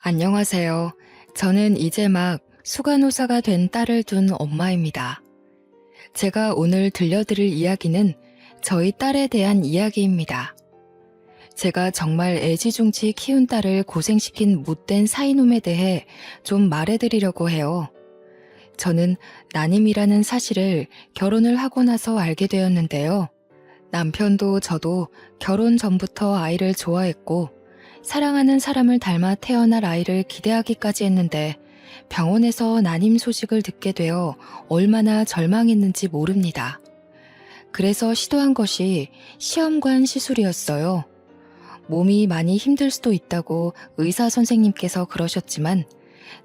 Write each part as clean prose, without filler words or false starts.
안녕하세요. 저는 이제 막 수간호사가 된 딸을 둔 엄마입니다. 제가 오늘 들려드릴 이야기는 저희 딸에 대한 이야기입니다. 제가 정말 애지중지 키운 딸을 고생시킨 못된 사이놈에 대해 좀 말해드리려고 해요. 저는 난임이라는 사실을 결혼을 하고 나서 알게 되었는데요. 남편도 저도 결혼 전부터 아이를 좋아했고 사랑하는 사람을 닮아 태어날 아이를 기대하기까지 했는데 병원에서 난임 소식을 듣게 되어 얼마나 절망했는지 모릅니다. 그래서 시도한 것이 시험관 시술이었어요. 몸이 많이 힘들 수도 있다고 의사 선생님께서 그러셨지만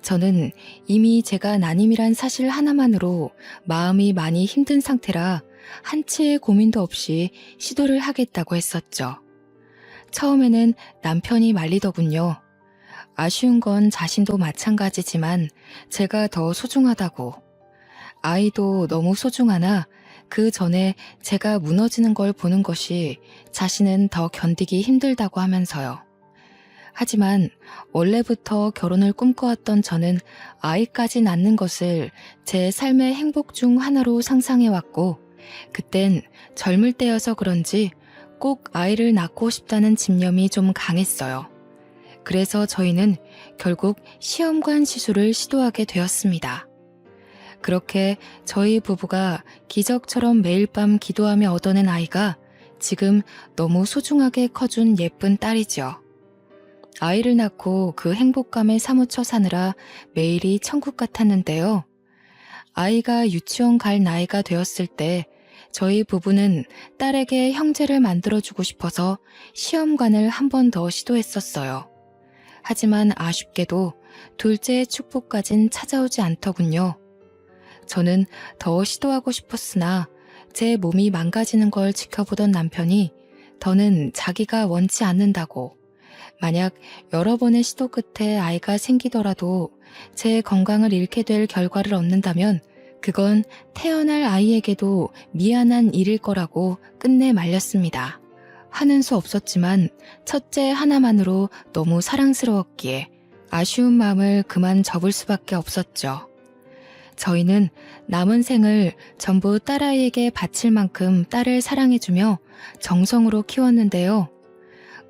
저는 이미 제가 난임이란 사실 하나만으로 마음이 많이 힘든 상태라 한치의 고민도 없이 시도를 하겠다고 했었죠. 처음에는 남편이 말리더군요. 아쉬운 건 자신도 마찬가지지만 제가 더 소중하다고. 아이도 너무 소중하나 그 전에 제가 무너지는 걸 보는 것이 자신은 더 견디기 힘들다고 하면서요. 하지만 원래부터 결혼을 꿈꿔왔던 저는 아이까지 낳는 것을 제 삶의 행복 중 하나로 상상해왔고 그땐 젊을 때여서 그런지 꼭 아이를 낳고 싶다는 집념이 좀 강했어요. 그래서 저희는 결국 시험관 시술을 시도하게 되었습니다. 그렇게 저희 부부가 기적처럼 매일 밤 기도하며 얻어낸 아이가 지금 너무 소중하게 커준 예쁜 딸이죠. 아이를 낳고 그 행복감에 사무쳐 사느라 매일이 천국 같았는데요. 아이가 유치원 갈 나이가 되었을 때 저희 부부는 딸에게 형제를 만들어주고 싶어서 시험관을 한 번 더 시도했었어요. 하지만 아쉽게도 둘째의 축복까진 찾아오지 않더군요. 저는 더 시도하고 싶었으나 제 몸이 망가지는 걸 지켜보던 남편이 더는 자기가 원치 않는다고 만약 여러 번의 시도 끝에 아이가 생기더라도 제 건강을 잃게 될 결과를 얻는다면 그건 태어날 아이에게도 미안한 일일 거라고 끝내 말렸습니다. 하는 수 없었지만 첫째 하나만으로 너무 사랑스러웠기에 아쉬운 마음을 그만 접을 수밖에 없었죠. 저희는 남은 생을 전부 딸아이에게 바칠 만큼 딸을 사랑해주며 정성으로 키웠는데요.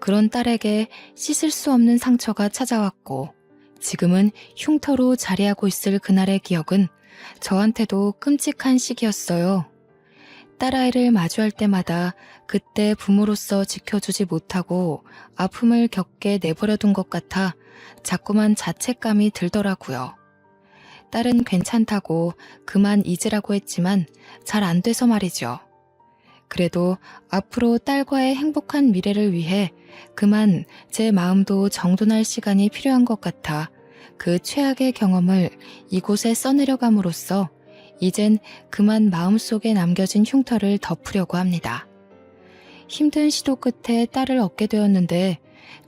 그런 딸에게 씻을 수 없는 상처가 찾아왔고 지금은 흉터로 자리하고 있을 그날의 기억은 저한테도 끔찍한 시기였어요. 딸아이를 마주할 때마다 그때 부모로서 지켜주지 못하고 아픔을 겪게 내버려둔 것 같아 자꾸만 자책감이 들더라고요. 딸은 괜찮다고 그만 잊으라고 했지만 잘 안 돼서 말이죠. 그래도 앞으로 딸과의 행복한 미래를 위해 그만 제 마음도 정돈할 시간이 필요한 것 같아 그 최악의 경험을 이곳에 써내려감으로써 이젠 그만 마음속에 남겨진 흉터를 덮으려고 합니다. 힘든 시도 끝에 딸을 얻게 되었는데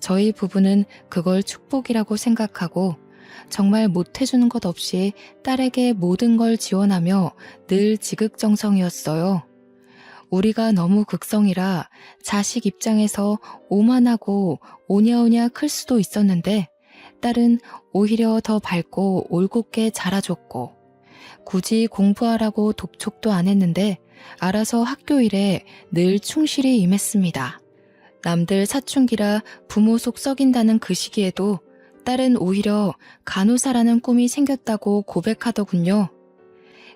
저희 부부는 그걸 축복이라고 생각하고 정말 못해주는 것 없이 딸에게 모든 걸 지원하며 늘 지극정성이었어요. 우리가 너무 극성이라 자식 입장에서 오만하고 오냐오냐 클 수도 있었는데 딸은 오히려 더 밝고 올곧게 자라줬고 굳이 공부하라고 독촉도 안 했는데 알아서 학교 일에 늘 충실히 임했습니다. 남들 사춘기라 부모 속 썩인다는 그 시기에도 딸은 오히려 간호사라는 꿈이 생겼다고 고백하더군요.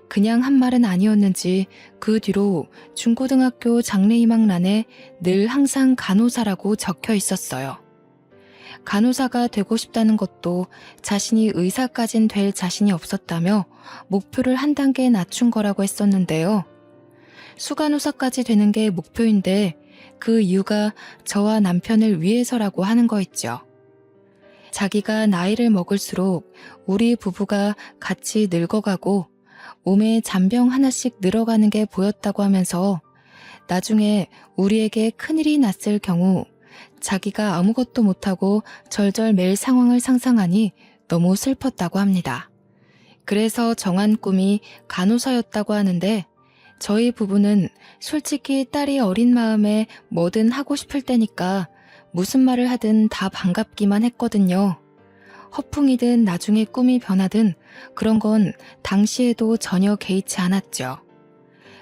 그냥 한 말은 아니었는지 그 뒤로 중고등학교 장래희망란에 늘 항상 간호사라고 적혀 있었어요. 간호사가 되고 싶다는 것도 자신이 의사까진 될 자신이 없었다며 목표를 한 단계 낮춘 거라고 했었는데요. 수간호사까지 되는 게 목표인데 그 이유가 저와 남편을 위해서라고 하는 거 있죠. 자기가 나이를 먹을수록 우리 부부가 같이 늙어가고 몸에 잔병 하나씩 늘어가는 게 보였다고 하면서 나중에 우리에게 큰일이 났을 경우 자기가 아무것도 못하고 절절 맬 상황을 상상하니 너무 슬펐다고 합니다. 그래서 정한 꿈이 간호사였다고 하는데 저희 부부는 솔직히 딸이 어린 마음에 뭐든 하고 싶을 때니까 무슨 말을 하든 다 반갑기만 했거든요. 허풍이든 나중에 꿈이 변하든 그런 건 당시에도 전혀 개의치 않았죠.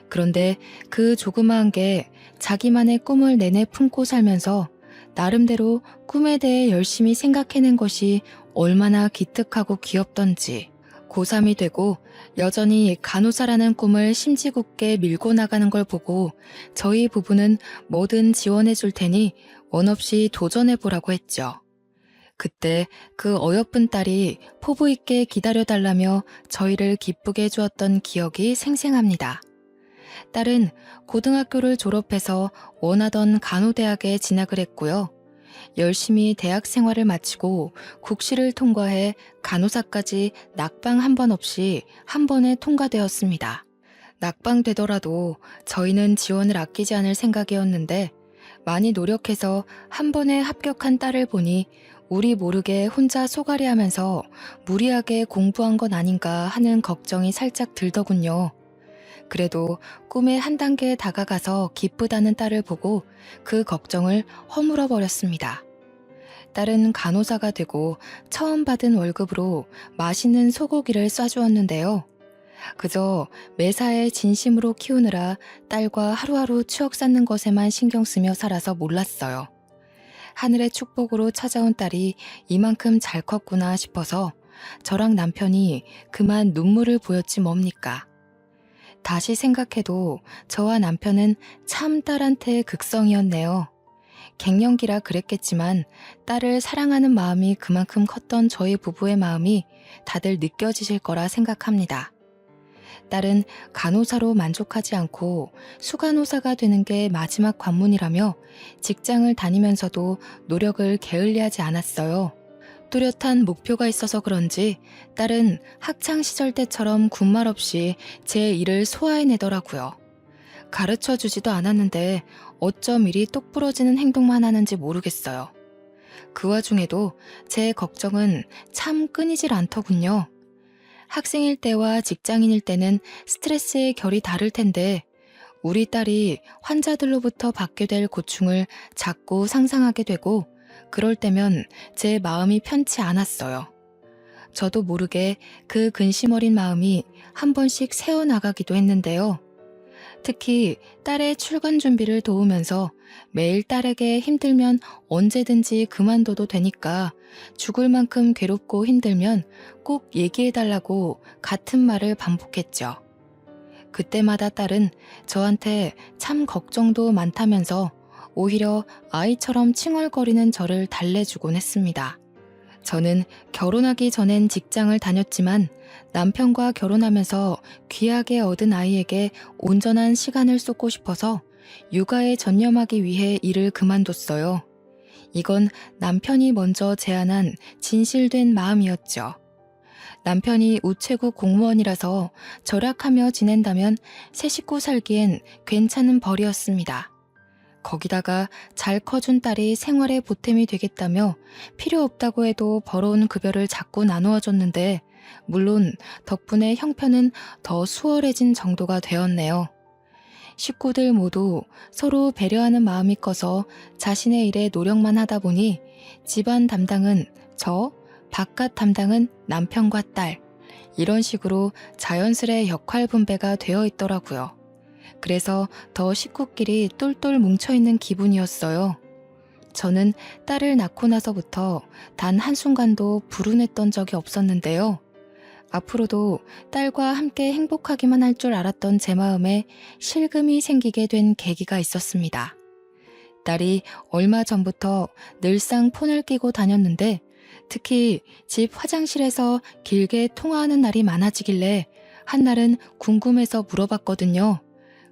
그런데 그 조그마한 게 자기만의 꿈을 내내 품고 살면서 나름대로 꿈에 대해 열심히 생각해낸 것이 얼마나 기특하고 귀엽던지, 고3이 되고 여전히 간호사라는 꿈을 심지궂게 밀고 나가는 걸 보고 저희 부부는 뭐든 지원해 줄 테니 원 없이 도전해 보라고 했죠. 그때 그 어여쁜 딸이 포부 있게 기다려달라며 저희를 기쁘게 해주었던 기억이 생생합니다. 딸은 고등학교를 졸업해서 원하던 간호대학에 진학을 했고요. 열심히 대학 생활을 마치고 국시를 통과해 간호사까지 낙방 한 번 없이 한 번에 통과되었습니다. 낙방되더라도 저희는 지원을 아끼지 않을 생각이었는데 많이 노력해서 한 번에 합격한 딸을 보니 우리 모르게 혼자 소갈이하면서 무리하게 공부한 건 아닌가 하는 걱정이 살짝 들더군요. 그래도 꿈에 한 단계 다가가서 기쁘다는 딸을 보고 그 걱정을 허물어 버렸습니다. 딸은 간호사가 되고 처음 받은 월급으로 맛있는 소고기를 싸주었는데요. 그저 매사에 진심으로 키우느라 딸과 하루하루 추억 쌓는 것에만 신경 쓰며 살아서 몰랐어요. 하늘의 축복으로 찾아온 딸이 이만큼 잘 컸구나 싶어서 저랑 남편이 그만 눈물을 보였지 뭡니까. 다시 생각해도 저와 남편은 참 딸한테 극성이었네요. 갱년기라 그랬겠지만 딸을 사랑하는 마음이 그만큼 컸던 저희 부부의 마음이 다들 느껴지실 거라 생각합니다. 딸은 간호사로 만족하지 않고 수간호사가 되는 게 마지막 관문이라며 직장을 다니면서도 노력을 게을리하지 않았어요. 뚜렷한 목표가 있어서 그런지 딸은 학창시절 때처럼 군말 없이 제 일을 소화해내더라고요. 가르쳐주지도 않았는데 어쩜 이리 똑부러지는 행동만 하는지 모르겠어요. 그 와중에도 제 걱정은 참 끊이질 않더군요. 학생일 때와 직장인일 때는 스트레스의 결이 다를 텐데 우리 딸이 환자들로부터 받게 될 고충을 자꾸 상상하게 되고 그럴 때면 제 마음이 편치 않았어요. 저도 모르게 그 근심 어린 마음이 한 번씩 새어나가기도 했는데요. 특히 딸의 출근 준비를 도우면서 매일 딸에게 힘들면 언제든지 그만둬도 되니까 죽을 만큼 괴롭고 힘들면 꼭 얘기해달라고 같은 말을 반복했죠. 그때마다 딸은 저한테 참 걱정도 많다면서 오히려 아이처럼 칭얼거리는 저를 달래주곤 했습니다. 저는 결혼하기 전엔 직장을 다녔지만 남편과 결혼하면서 귀하게 얻은 아이에게 온전한 시간을 쏟고 싶어서 육아에 전념하기 위해 일을 그만뒀어요. 이건 남편이 먼저 제안한 진실된 마음이었죠. 남편이 우체국 공무원이라서 절약하며 지낸다면 새 식구 살기엔 괜찮은 벌이었습니다. 거기다가 잘 커준 딸이 생활에 보탬이 되겠다며 필요 없다고 해도 벌어온 급여를 자꾸 나누어 줬는데 물론 덕분에 형편은 더 수월해진 정도가 되었네요. 식구들 모두 서로 배려하는 마음이 커서 자신의 일에 노력만 하다 보니 집안 담당은 저, 바깥 담당은 남편과 딸, 이런 식으로 자연스레 역할 분배가 되어 있더라고요. 그래서 더 식구끼리 똘똘 뭉쳐있는 기분이었어요. 저는 딸을 낳고 나서부터 단 한순간도 불운했던 적이 없었는데요. 앞으로도 딸과 함께 행복하기만 할 줄 알았던 제 마음에 실금이 생기게 된 계기가 있었습니다. 딸이 얼마 전부터 늘상 폰을 끼고 다녔는데 특히 집 화장실에서 길게 통화하는 날이 많아지길래 한날은 궁금해서 물어봤거든요.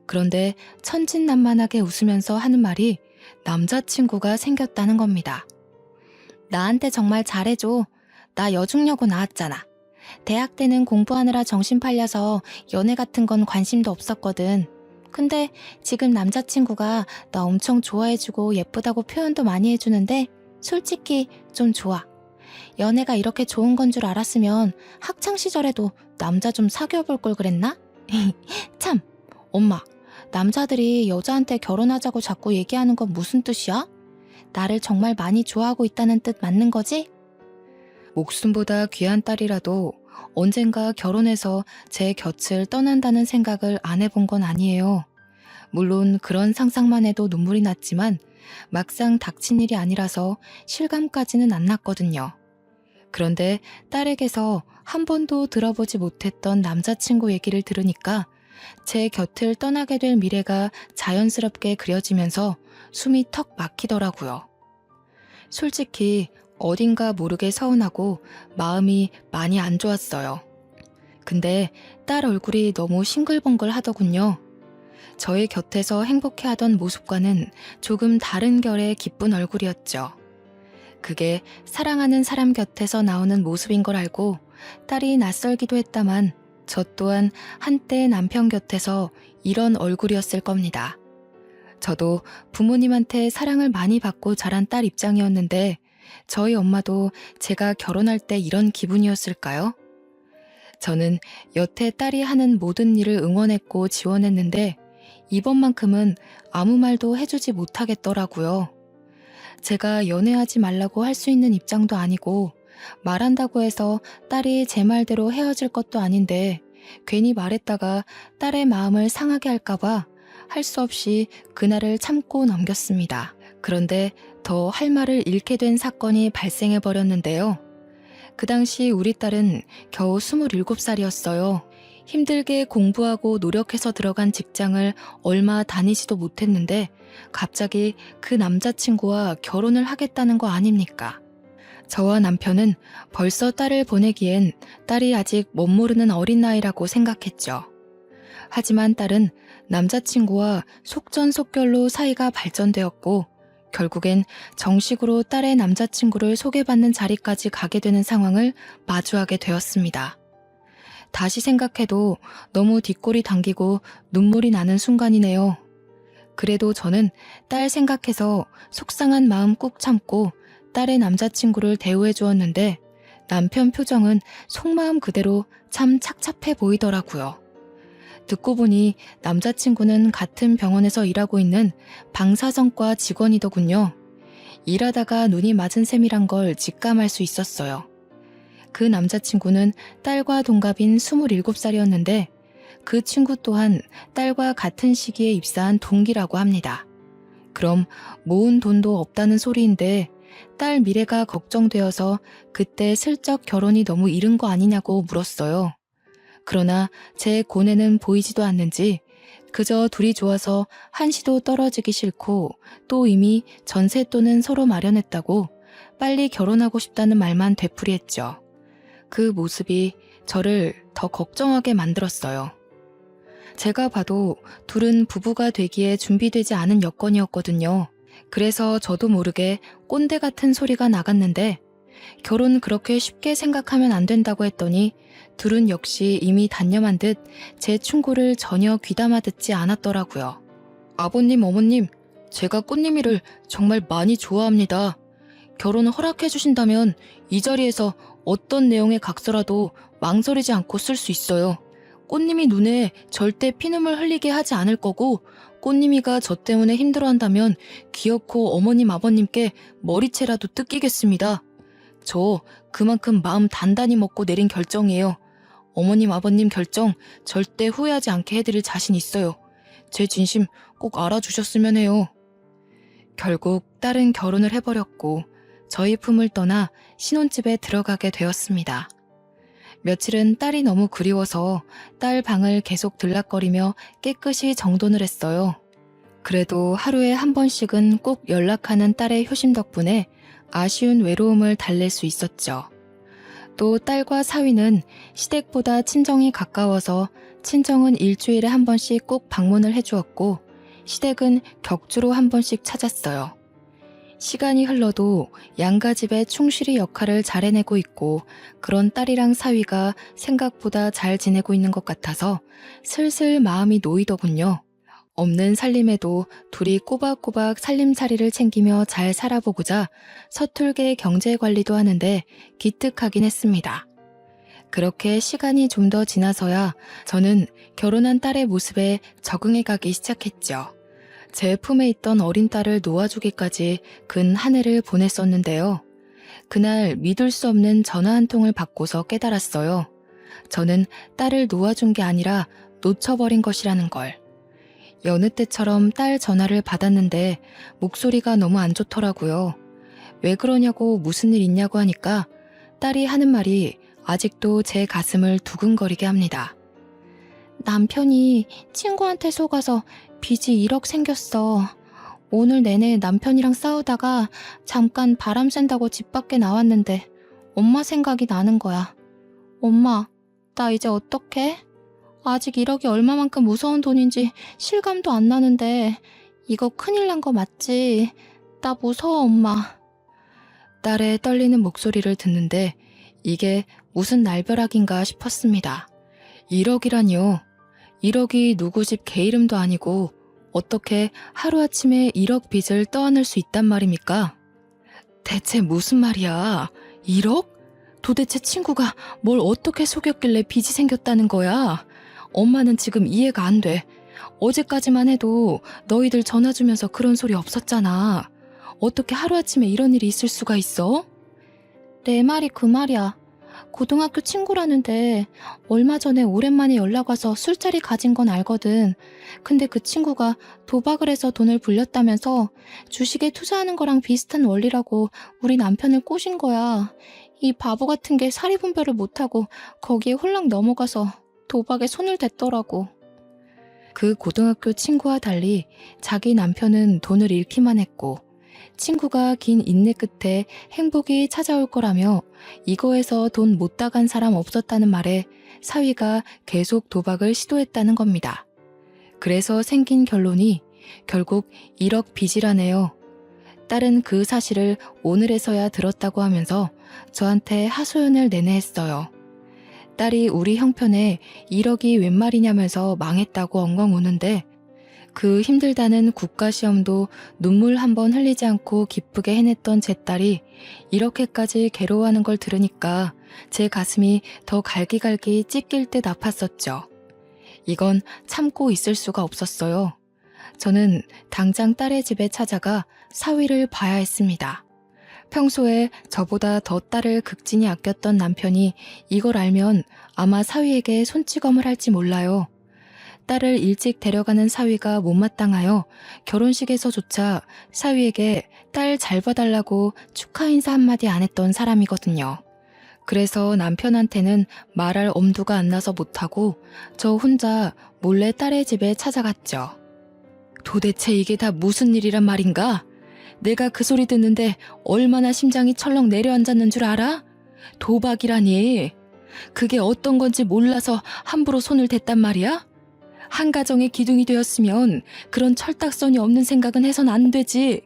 그런데 천진난만하게 웃으면서 하는 말이 남자친구가 생겼다는 겁니다. 나한테 정말 잘해줘. 나 여중여고 나왔잖아. 대학 때는 공부하느라 정신 팔려서 연애 같은 건 관심도 없었거든. 근데 지금 남자친구가 나 엄청 좋아해주고 예쁘다고 표현도 많이 해주는데 솔직히 좀 좋아. 연애가 이렇게 좋은 건 줄 알았으면 학창시절에도 남자 좀 사귀어볼 걸 그랬나? 참, 엄마, 남자들이 여자한테 결혼하자고 자꾸 얘기하는 건 무슨 뜻이야? 나를 정말 많이 좋아하고 있다는 뜻 맞는 거지? 목숨보다 귀한 딸이라도 언젠가 결혼해서 제 곁을 떠난다는 생각을 안 해본 건 아니에요. 물론 그런 상상만 해도 눈물이 났지만 막상 닥친 일이 아니라서 실감까지는 안 났거든요. 그런데 딸에게서 한 번도 들어보지 못했던 남자친구 얘기를 들으니까 제 곁을 떠나게 될 미래가 자연스럽게 그려지면서 숨이 턱 막히더라고요. 솔직히 어딘가 모르게 서운하고 마음이 많이 안 좋았어요. 근데 딸 얼굴이 너무 싱글벙글 하더군요. 저의 곁에서 행복해하던 모습과는 조금 다른 결의 기쁜 얼굴이었죠. 그게 사랑하는 사람 곁에서 나오는 모습인 걸 알고 딸이 낯설기도 했다만 저 또한 한때 남편 곁에서 이런 얼굴이었을 겁니다. 저도 부모님한테 사랑을 많이 받고 자란 딸 입장이었는데 저희 엄마도 제가 결혼할 때 이런 기분이었을까요? 저는 여태 딸이 하는 모든 일을 응원했고 지원했는데 이번만큼은 아무 말도 해주지 못하겠더라고요. 제가 연애하지 말라고 할 수 있는 입장도 아니고 말한다고 해서 딸이 제 말대로 헤어질 것도 아닌데 괜히 말했다가 딸의 마음을 상하게 할까봐 할 수 없이 그날을 참고 넘겼습니다. 그런데 더 할 말을 잃게 된 사건이 발생해 버렸는데요. 그 당시 우리 딸은 겨우 27살이었어요. 힘들게 공부하고 노력해서 들어간 직장을 얼마 다니지도 못했는데 갑자기 그 남자친구와 결혼을 하겠다는 거 아닙니까? 저와 남편은 벌써 딸을 보내기엔 딸이 아직 못 모르는 어린 나이라고 생각했죠. 하지만 딸은 남자친구와 속전속결로 사이가 발전되었고 결국엔 정식으로 딸의 남자친구를 소개받는 자리까지 가게 되는 상황을 마주하게 되었습니다. 다시 생각해도 너무 뒷골이 당기고 눈물이 나는 순간이네요. 그래도 저는 딸 생각해서 속상한 마음 꾹 참고 딸의 남자친구를 대우해 주었는데 남편 표정은 속마음 그대로 참 착잡해 보이더라고요. 듣고 보니 남자친구는 같은 병원에서 일하고 있는 방사선과 직원이더군요. 일하다가 눈이 맞은 셈이란 걸 직감할 수 있었어요. 그 남자친구는 딸과 동갑인 27살이었는데 그 친구 또한 딸과 같은 시기에 입사한 동기라고 합니다. 그럼 모은 돈도 없다는 소리인데 딸 미래가 걱정되어서 그때 슬쩍 결혼이 너무 이른 거 아니냐고 물었어요. 그러나 제 고뇌는 보이지도 않는지 그저 둘이 좋아서 한시도 떨어지기 싫고 또 이미 전셋돈은 서로 마련했다고 빨리 결혼하고 싶다는 말만 되풀이했죠. 그 모습이 저를 더 걱정하게 만들었어요. 제가 봐도 둘은 부부가 되기에 준비되지 않은 여건이었거든요. 그래서 저도 모르게 꼰대 같은 소리가 나갔는데 결혼 그렇게 쉽게 생각하면 안 된다고 했더니 둘은 역시 이미 단념한 듯 제 충고를 전혀 귀담아 듣지 않았더라고요. 아버님, 어머님, 제가 꽃님이를 정말 많이 좋아합니다. 결혼을 허락해 주신다면 이 자리에서 어떤 내용의 각서라도 망설이지 않고 쓸 수 있어요. 꽃님이 눈에 절대 피눈물 흘리게 하지 않을 거고 꽃님이가 저 때문에 힘들어한다면 기어코 어머님, 아버님께 머리채라도 뜯기겠습니다. 저 그만큼 마음 단단히 먹고 내린 결정이에요. 어머님, 아버님 결정 절대 후회하지 않게 해드릴 자신 있어요. 제 진심 꼭 알아주셨으면 해요. 결국 딸은 결혼을 해버렸고 저희 품을 떠나 신혼집에 들어가게 되었습니다. 며칠은 딸이 너무 그리워서 딸 방을 계속 들락거리며 깨끗이 정돈을 했어요. 그래도 하루에 한 번씩은 꼭 연락하는 딸의 효심 덕분에 아쉬운 외로움을 달랠 수 있었죠. 또 딸과 사위는 시댁보다 친정이 가까워서 친정은 일주일에 한 번씩 꼭 방문을 해주었고 시댁은 격주로 한 번씩 찾았어요. 시간이 흘러도 양가 집의 충실히 역할을 잘 해내고 있고 그런 딸이랑 사위가 생각보다 잘 지내고 있는 것 같아서 슬슬 마음이 놓이더군요. 없는 살림에도 둘이 꼬박꼬박 살림살이를 챙기며 잘 살아보고자 서툴게 경제관리도 하는데 기특하긴 했습니다. 그렇게 시간이 좀 더 지나서야 저는 결혼한 딸의 모습에 적응해가기 시작했죠. 제 품에 있던 어린 딸을 놓아주기까지 근 한 해를 보냈었는데요. 그날 믿을 수 없는 전화 한 통을 받고서 깨달았어요. 저는 딸을 놓아준 게 아니라 놓쳐버린 것이라는 걸. 여느 때처럼 딸 전화를 받았는데 목소리가 너무 안 좋더라고요. 왜 그러냐고 무슨 일 있냐고 하니까 딸이 하는 말이 아직도 제 가슴을 두근거리게 합니다. 남편이 친구한테 속아서 빚이 1억 생겼어. 오늘 내내 남편이랑 싸우다가 잠깐 바람 쐰다고 집 밖에 나왔는데 엄마 생각이 나는 거야. 엄마, 나 이제 어떡해? 아직 1억이 얼마만큼 무서운 돈인지 실감도 안 나는데 이거 큰일 난 거 맞지? 나 무서워, 엄마. 딸의 떨리는 목소리를 듣는데 이게 무슨 날벼락인가 싶었습니다. 1억이라니요. 1억이 누구 집 개 이름도 아니고 어떻게 하루아침에 1억 빚을 떠안을 수 있단 말입니까? 대체 무슨 말이야? 1억? 도대체 친구가 뭘 어떻게 속였길래 빚이 생겼다는 거야? 엄마는 지금 이해가 안 돼. 어제까지만 해도 너희들 전화 주면서 그런 소리 없었잖아. 어떻게 하루아침에 이런 일이 있을 수가 있어? 내 말이 그 말이야. 고등학교 친구라는데 얼마 전에 오랜만에 연락 와서 술자리 가진 건 알거든. 근데 그 친구가 도박을 해서 돈을 불렸다면서 주식에 투자하는 거랑 비슷한 원리라고 우리 남편을 꼬신 거야. 이 바보 같은 게 사리분별을 못하고 거기에 홀랑 넘어가서 도박에 손을 댔더라고. 그 고등학교 친구와 달리 자기 남편은 돈을 잃기만 했고 친구가 긴 인내 끝에 행복이 찾아올 거라며 이거에서 돈 못 따간 사람 없었다는 말에 사위가 계속 도박을 시도했다는 겁니다. 그래서 생긴 결론이 결국 1억 빚이라네요. 딸은 그 사실을 오늘에서야 들었다고 하면서 저한테 하소연을 내내했어요. 딸이 우리 형편에 1억이 웬 말이냐면서 망했다고 엉엉 우는데 그 힘들다는 국가시험도 눈물 한 번 흘리지 않고 기쁘게 해냈던 제 딸이 이렇게까지 괴로워하는 걸 들으니까 제 가슴이 더 갈기갈기 찢길 듯 아팠었죠. 이건 참고 있을 수가 없었어요. 저는 당장 딸의 집에 찾아가 사위를 봐야 했습니다. 평소에 저보다 더 딸을 극진히 아꼈던 남편이 이걸 알면 아마 사위에게 손찌검을 할지 몰라요. 딸을 일찍 데려가는 사위가 못마땅하여 결혼식에서조차 사위에게 딸 잘 봐달라고 축하 인사 한마디 안 했던 사람이거든요. 그래서 남편한테는 말할 엄두가 안 나서 못하고 저 혼자 몰래 딸의 집에 찾아갔죠. 도대체 이게 다 무슨 일이란 말인가? 내가 그 소리 듣는데 얼마나 심장이 철렁 내려앉았는 줄 알아? 도박이라니. 그게 어떤 건지 몰라서 함부로 손을 댔단 말이야? 한 가정의 기둥이 되었으면 그런 철딱선이 없는 생각은 해선 안 되지.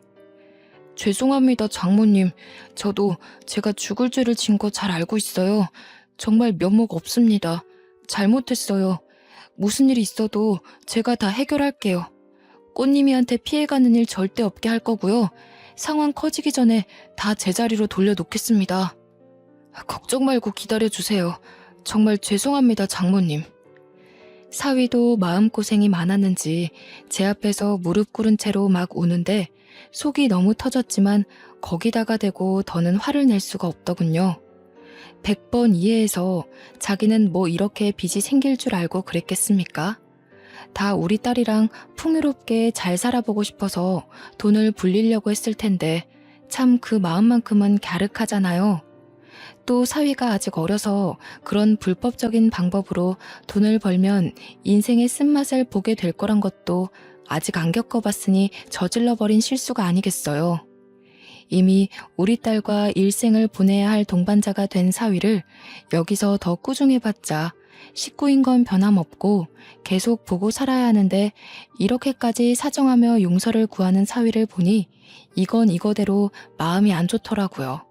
죄송합니다, 장모님. 저도 제가 죽을 죄를 진 거 잘 알고 있어요. 정말 면목 없습니다. 잘못했어요. 무슨 일이 있어도 제가 다 해결할게요. 꽃님이한테 피해가는 일 절대 없게 할 거고요. 상황 커지기 전에 다 제자리로 돌려놓겠습니다. 걱정 말고 기다려주세요. 정말 죄송합니다, 장모님. 사위도 마음고생이 많았는지 제 앞에서 무릎 꿇은 채로 막 우는데 속이 너무 터졌지만 거기다가 대고 더는 화를 낼 수가 없더군요. 100번 이해해서 자기는 뭐 이렇게 빚이 생길 줄 알고 그랬겠습니까? 다 우리 딸이랑 풍요롭게 잘 살아보고 싶어서 돈을 불리려고 했을 텐데 참 그 마음만큼은 갸륵하잖아요. 또 사위가 아직 어려서 그런 불법적인 방법으로 돈을 벌면 인생의 쓴맛을 보게 될 거란 것도 아직 안 겪어봤으니 저질러버린 실수가 아니겠어요. 이미 우리 딸과 일생을 보내야 할 동반자가 된 사위를 여기서 더 꾸중해봤자 식구인 건 변함없고 계속 보고 살아야 하는데 이렇게까지 사정하며 용서를 구하는 사위를 보니 이건 이거대로 마음이 안 좋더라고요.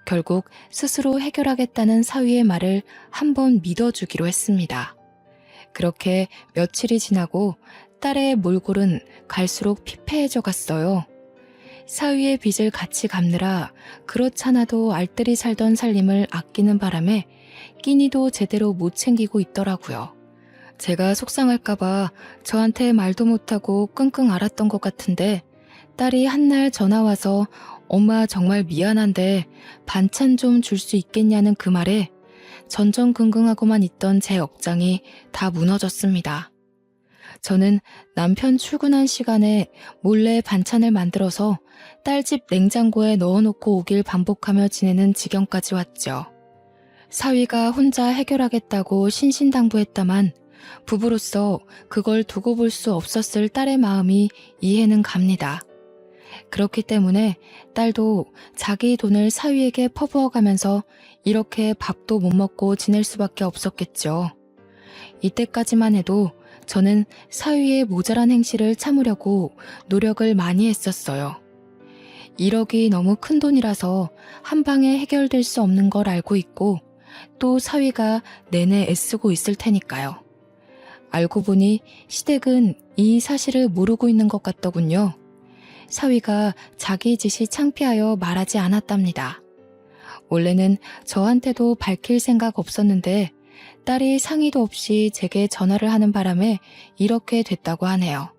결국 스스로 해결하겠다는 사위의 말을 한번 믿어주기로 했습니다. 그렇게 며칠이 지나고 딸의 몰골은 갈수록 피폐해져 갔어요. 사위의 빚을 같이 갚느라 그렇잖아도 알뜰히 살던 살림을 아끼는 바람에 끼니도 제대로 못 챙기고 있더라고요. 제가 속상할까봐 저한테 말도 못하고 끙끙 앓았던 것 같은데 딸이 한날 전화와서 엄마 정말 미안한데 반찬 좀 줄 수 있겠냐는 그 말에 전전긍긍하고만 있던 제 억장이 다 무너졌습니다. 저는 남편 출근한 시간에 몰래 반찬을 만들어서 딸 집 냉장고에 넣어놓고 오길 반복하며 지내는 지경까지 왔죠. 사위가 혼자 해결하겠다고 신신당부했다만 부부로서 그걸 두고 볼 수 없었을 딸의 마음이 이해는 갑니다. 그렇기 때문에 딸도 자기 돈을 사위에게 퍼부어가면서 이렇게 밥도 못 먹고 지낼 수밖에 없었겠죠. 이때까지만 해도 저는 사위의 모자란 행실을 참으려고 노력을 많이 했었어요. 1억이 너무 큰 돈이라서 한 방에 해결될 수 없는 걸 알고 있고 또 사위가 내내 애쓰고 있을 테니까요. 알고 보니 시댁은 이 사실을 모르고 있는 것 같더군요. 사위가 자기 짓이 창피하여 말하지 않았답니다. 원래는 저한테도 밝힐 생각 없었는데 딸이 상의도 없이 제게 전화를 하는 바람에 이렇게 됐다고 하네요.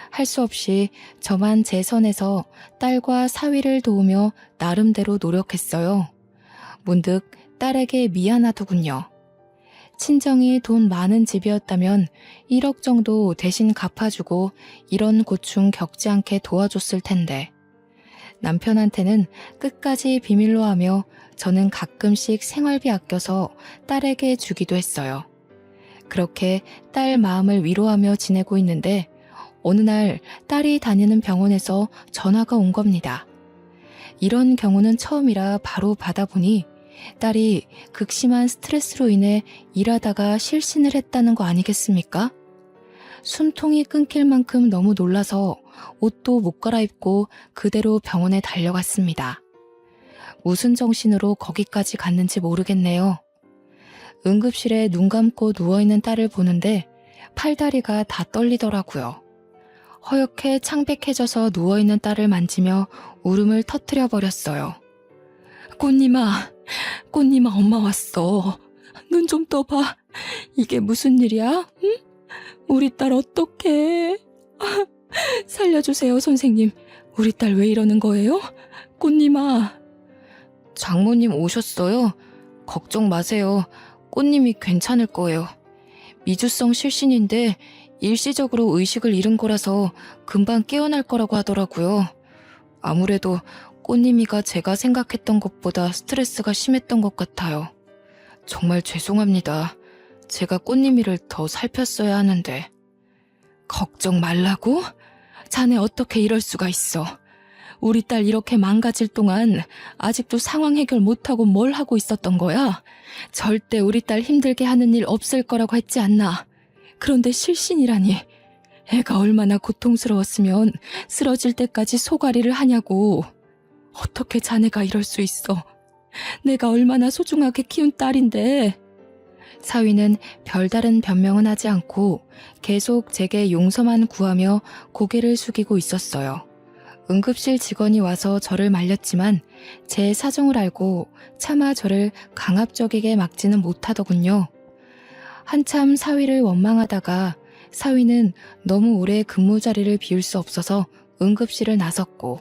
할 수 없이 저만 제 선에서 딸과 사위를 도우며 나름대로 노력했어요. 문득 딸에게 미안하더군요. 친정이 돈 많은 집이었다면 1억 정도 대신 갚아주고 이런 고충 겪지 않게 도와줬을 텐데 남편한테는 끝까지 비밀로 하며 저는 가끔씩 생활비 아껴서 딸에게 주기도 했어요. 그렇게 딸 마음을 위로하며 지내고 있는데 어느 날 딸이 다니는 병원에서 전화가 온 겁니다. 이런 경우는 처음이라 바로 받아보니 딸이 극심한 스트레스로 인해 일하다가 실신을 했다는 거 아니겠습니까? 숨통이 끊길 만큼 너무 놀라서 옷도 못 갈아입고 그대로 병원에 달려갔습니다. 무슨 정신으로 거기까지 갔는지 모르겠네요. 응급실에 눈 감고 누워있는 딸을 보는데 팔다리가 다 떨리더라고요. 허옇게 창백해져서 누워있는 딸을 만지며 울음을 터뜨려 버렸어요. 꽃님아, 꽃님아 엄마 왔어. 눈 좀 떠봐. 이게 무슨 일이야? 응? 우리 딸 어떡해? 살려주세요 선생님. 우리 딸 왜 이러는 거예요? 꽃님아. 장모님 오셨어요? 걱정 마세요. 꽃님이 괜찮을 거예요. 미주성 실신인데 일시적으로 의식을 잃은 거라서 금방 깨어날 거라고 하더라고요. 아무래도 꽃님이가 제가 생각했던 것보다 스트레스가 심했던 것 같아요. 정말 죄송합니다. 제가 꽃님이를 더 살폈어야 하는데. 걱정 말라고? 자네 어떻게 이럴 수가 있어. 우리 딸 이렇게 망가질 동안 아직도 상황 해결 못하고 뭘 하고 있었던 거야? 절대 우리 딸 힘들게 하는 일 없을 거라고 했지 않나. 그런데 실신이라니. 애가 얼마나 고통스러웠으면 쓰러질 때까지 소가리를 하냐고. 어떻게 자네가 이럴 수 있어. 내가 얼마나 소중하게 키운 딸인데. 사위는 별다른 변명은 하지 않고 계속 제게 용서만 구하며 고개를 숙이고 있었어요. 응급실 직원이 와서 저를 말렸지만 제 사정을 알고 차마 저를 강압적이게 막지는 못하더군요. 한참 사위를 원망하다가 사위는 너무 오래 근무 자리를 비울 수 없어서 응급실을 나섰고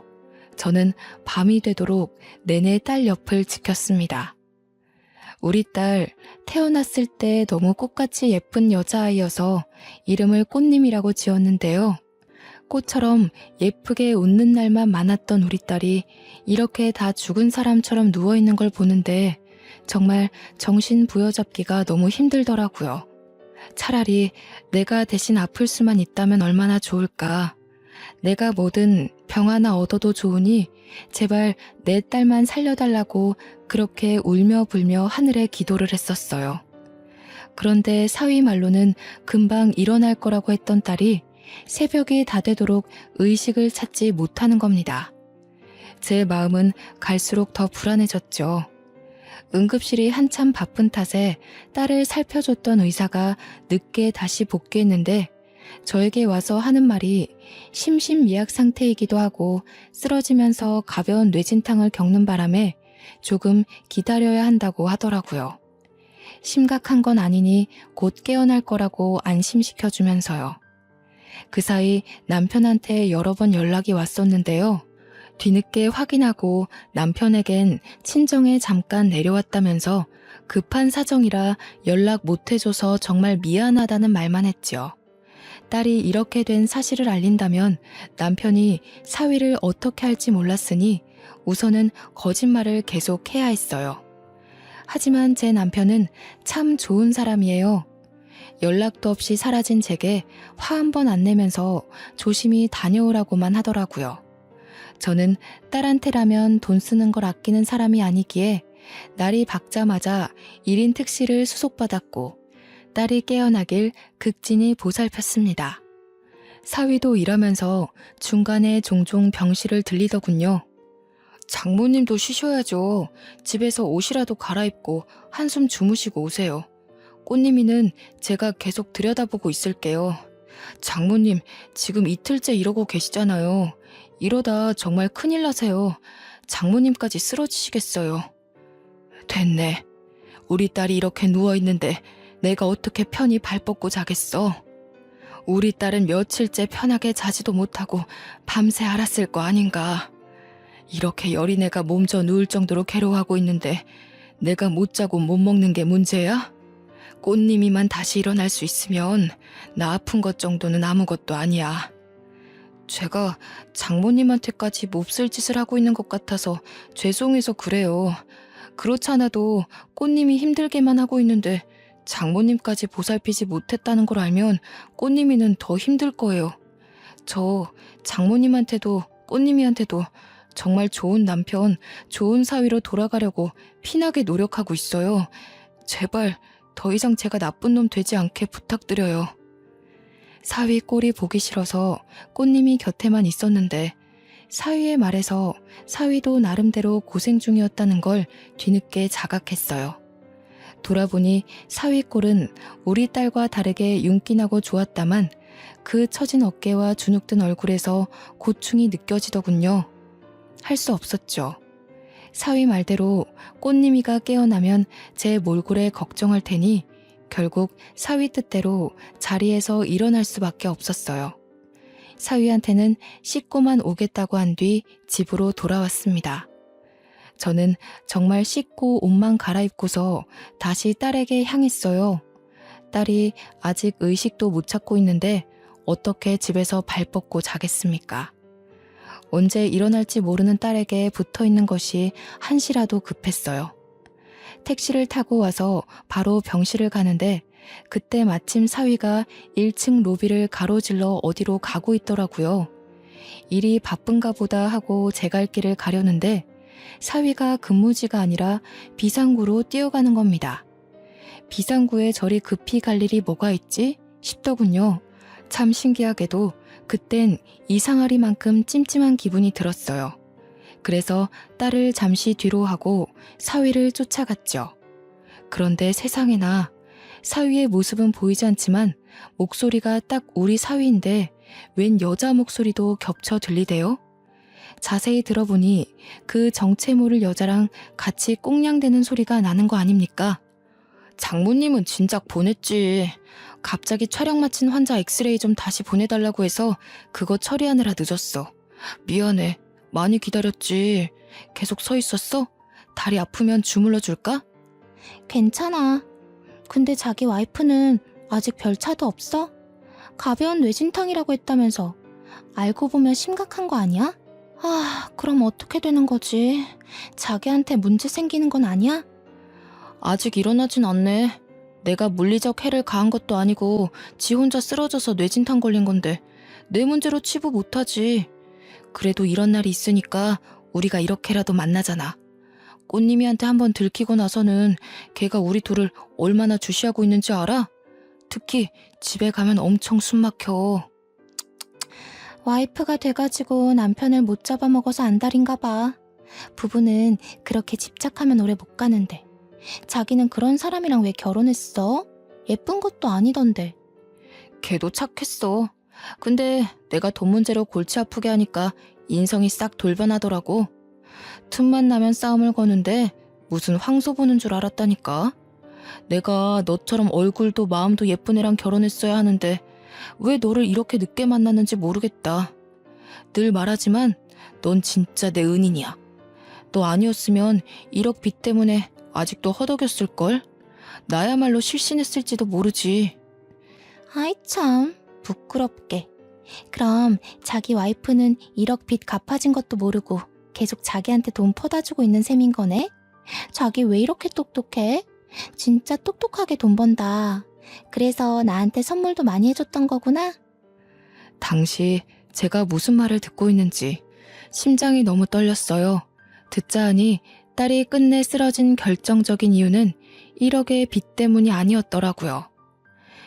저는 밤이 되도록 내내 딸 옆을 지켰습니다. 우리 딸 태어났을 때 너무 꽃같이 예쁜 여자아이여서 이름을 꽃님이라고 지었는데요. 꽃처럼 예쁘게 웃는 날만 많았던 우리 딸이 이렇게 다 죽은 사람처럼 누워있는 걸 보는데 정말 정신 부여잡기가 너무 힘들더라고요. 차라리 내가 대신 아플 수만 있다면 얼마나 좋을까. 내가 뭐든 병 하나 얻어도 좋으니 제발 내 딸만 살려달라고 그렇게 울며 불며 하늘에 기도를 했었어요. 그런데 사위 말로는 금방 일어날 거라고 했던 딸이 새벽이 다 되도록 의식을 찾지 못하는 겁니다. 제 마음은 갈수록 더 불안해졌죠. 응급실이 한참 바쁜 탓에 딸을 살펴줬던 의사가 늦게 다시 복귀했는데 저에게 와서 하는 말이 심신미약 상태이기도 하고 쓰러지면서 가벼운 뇌진탕을 겪는 바람에 조금 기다려야 한다고 하더라고요. 심각한 건 아니니 곧 깨어날 거라고 안심시켜주면서요. 그 사이 남편한테 여러 번 연락이 왔었는데요. 뒤늦게 확인하고 남편에겐 친정에 잠깐 내려왔다면서 급한 사정이라 연락 못 해줘서 정말 미안하다는 말만 했죠. 딸이 이렇게 된 사실을 알린다면 남편이 사위를 어떻게 할지 몰랐으니 우선은 거짓말을 계속 해야 했어요. 하지만 제 남편은 참 좋은 사람이에요. 연락도 없이 사라진 제게 화 한 번 안 내면서 조심히 다녀오라고만 하더라고요. 저는 딸한테라면 돈 쓰는 걸 아끼는 사람이 아니기에 날이 밝자마자 1인 택시를 수속받았고 딸이 깨어나길 극진히 보살폈습니다. 사위도 일하면서 중간에 종종 병실을 들리더군요. 장모님도 쉬셔야죠. 집에서 옷이라도 갈아입고 한숨 주무시고 오세요. 꽃님이는 제가 계속 들여다보고 있을게요. 장모님 지금 이틀째 이러고 계시잖아요. 이러다 정말 큰일 나세요. 장모님까지 쓰러지시겠어요. 됐네. 우리 딸이 이렇게 누워있는데 내가 어떻게 편히 발 뻗고 자겠어. 우리 딸은 며칠째 편하게 자지도 못하고 밤새 앓았을 거 아닌가. 이렇게 여린애가 몸져 누울 정도로 괴로워하고 있는데 내가 못 자고 못 먹는 게 문제야? 꽃님이만 다시 일어날 수 있으면 나 아픈 것 정도는 아무것도 아니야. 제가 장모님한테까지 몹쓸 짓을 하고 있는 것 같아서 죄송해서 그래요. 그렇지 않아도 꽃님이 힘들게만 하고 있는데 장모님까지 보살피지 못했다는 걸 알면 꽃님이는 더 힘들 거예요. 저 장모님한테도 꽃님이한테도 정말 좋은 남편, 좋은 사위로 돌아가려고 피나게 노력하고 있어요. 제발 더 이상 제가 나쁜 놈 되지 않게 부탁드려요. 사위 꼴이 보기 싫어서 꽃님이 곁에만 있었는데 사위의 말에서 사위도 나름대로 고생 중이었다는 걸 뒤늦게 자각했어요. 돌아보니 사위 꼴은 우리 딸과 다르게 윤기나고 좋았다만 그 처진 어깨와 주눅든 얼굴에서 고충이 느껴지더군요. 할 수 없었죠. 사위 말대로 꽃님이가 깨어나면 제 몰골에 걱정할 테니 결국 사위 뜻대로 자리에서 일어날 수밖에 없었어요. 사위한테는 씻고만 오겠다고 한 뒤 집으로 돌아왔습니다. 저는 정말 씻고 옷만 갈아입고서 다시 딸에게 향했어요. 딸이 아직 의식도 못 찾고 있는데 어떻게 집에서 발 뻗고 자겠습니까? 언제 일어날지 모르는 딸에게 붙어있는 것이 한시라도 급했어요. 택시를 타고 와서 바로 병실을 가는데 그때 마침 사위가 1층 로비를 가로질러 어디로 가고 있더라고요. 일이 바쁜가 보다 하고 제 갈 길을 가려는데 사위가 근무지가 아니라 비상구로 뛰어가는 겁니다. 비상구에 저리 급히 갈 일이 뭐가 있지 싶더군요. 참 신기하게도 그땐 이상하리만큼 찜찜한 기분이 들었어요. 그래서 딸을 잠시 뒤로 하고 사위를 쫓아갔죠. 그런데 세상에나 사위의 모습은 보이지 않지만 목소리가 딱 우리 사위인데 웬 여자 목소리도 겹쳐 들리대요? 자세히 들어보니 그 정체 모를 여자랑 같이 꽁냥대는 소리가 나는 거 아닙니까? 장모님은 진작 보냈지. 갑자기 촬영 마친 환자 엑스레이 좀 다시 보내달라고 해서 그거 처리하느라 늦었어. 미안해. 많이 기다렸지. 계속 서 있었어? 다리 아프면 주물러 줄까? 괜찮아. 근데 자기 와이프는 아직 별 차도 없어? 가벼운 뇌진탕이라고 했다면서. 알고 보면 심각한 거 아니야? 그럼 어떻게 되는 거지? 자기한테 문제 생기는 건 아니야? 아직 일어나진 않네. 내가 물리적 해를 가한 것도 아니고 지 혼자 쓰러져서 뇌진탕 걸린 건데 내 문제로 치부 못하지. 그래도 이런 날이 있으니까 우리가 이렇게라도 만나잖아. 꽃님이한테 한번 들키고 나서는 걔가 우리 둘을 얼마나 주시하고 있는지 알아? 특히 집에 가면 엄청 숨막혀. 와이프가 돼가지고 남편을 못 잡아먹어서 안달인가 봐. 부부는 그렇게 집착하면 오래 못 가는데. 자기는 그런 사람이랑 왜 결혼했어? 예쁜 것도 아니던데. 걔도 착했어. 근데 내가 돈 문제로 골치 아프게 하니까 인성이 싹 돌변하더라고. 틈만 나면 싸움을 거는데 무슨 황소 보는 줄 알았다니까. 내가 너처럼 얼굴도 마음도 예쁜 애랑 결혼했어야 하는데 왜 너를 이렇게 늦게 만났는지 모르겠다. 늘 말하지만 넌 진짜 내 은인이야. 너 아니었으면 1억 빚 때문에 아직도 허덕였을걸? 나야말로 실신했을지도 모르지. 아이 참, 부끄럽게. 그럼 자기 와이프는 1억 빚 갚아진 것도 모르고 계속 자기한테 돈 퍼다 주고 있는 셈인 거네? 자기 왜 이렇게 똑똑해? 진짜 똑똑하게 돈 번다. 그래서 나한테 선물도 많이 해줬던 거구나? 당시 제가 무슨 말을 듣고 있는지 심장이 너무 떨렸어요. 듣자 하니 딸이 끝내 쓰러진 결정적인 이유는 1억의 빚 때문이 아니었더라고요.